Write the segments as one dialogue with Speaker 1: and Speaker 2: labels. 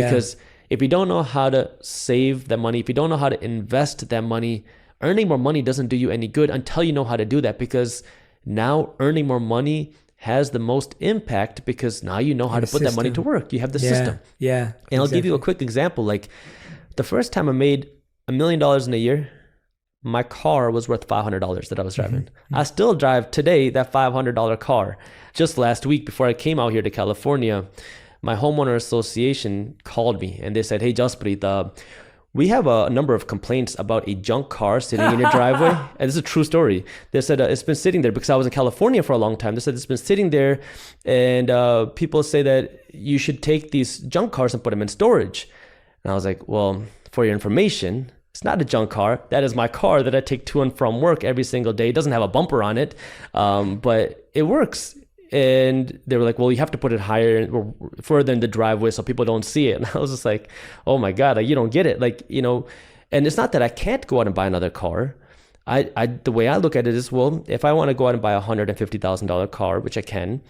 Speaker 1: Because if you don't know how to save that money, if you don't know how to invest that money, earning more money doesn't do you any good until you know how to do that. Because now earning more money has the most impact because now you know how to put that money to work. You have the system.
Speaker 2: Yeah.
Speaker 1: And I'll give you a quick example. Like the first time I made $1 million in a year, my car was worth $500 that I was driving. I still drive today that $500 car. Just last week before I came out here to California, my homeowner association called me and they said, "Hey, Jaspreet, we have a number of complaints about a junk car sitting in your driveway." And this is a true story. They said it's been sitting there because I was in California for a long time. They said it's been sitting there and people say that you should take these junk cars and put them in storage. And I was like, well, for your information, it's not a junk car. That is my car that I take to and from work every single day. It doesn't have a bumper on it, but it works. And they were like, well, you have to put it higher or further in the driveway so people don't see it. And I was just like, oh my God, like, you don't get it. Like, you know, and it's not that I can't go out and buy another car. The way I look at it is, well, if I want to go out and buy a $150,000 car, which I can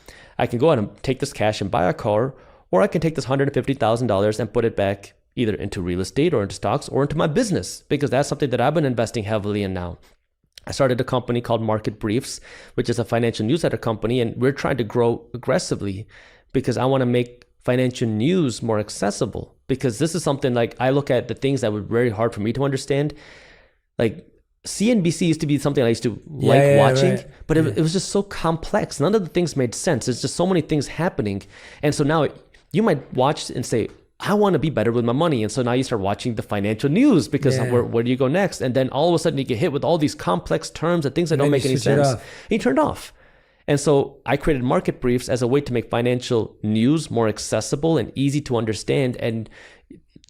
Speaker 1: go out and take this cash and buy a car, or I can take this $150,000 and put it back either into real estate or into stocks or into my business, because that's something that I've been investing heavily in now. I started a company called Market Briefs, which is a financial newsletter company, and we're trying to grow aggressively because I want to make financial news more accessible. Because this is something like I look at the things that were very hard for me to understand. Like CNBC used to be something I used to like watching, but it was just so complex. None of the things made sense. There's just so many things happening. And so now you might watch and say, I want to be better with my money. And so now you start watching the financial news because where do you go next? And then all of a sudden you get hit with all these complex terms and things that don't make any sense. And you turn it off. And so I created Market Briefs as a way to make financial news more accessible and easy to understand. And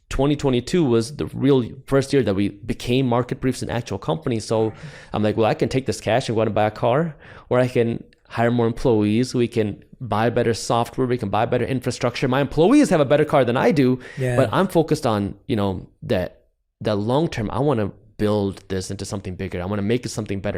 Speaker 1: 2022 was the real first year that we became Market Briefs, an actual company. So I'm like, well, I can take this cash and go out and buy a car, or I can hire more employees. We can buy better software. We can buy better infrastructure. My employees have a better car than I do, but I'm focused on, you know, that long term. I want to build this into something bigger. I want to make it something better.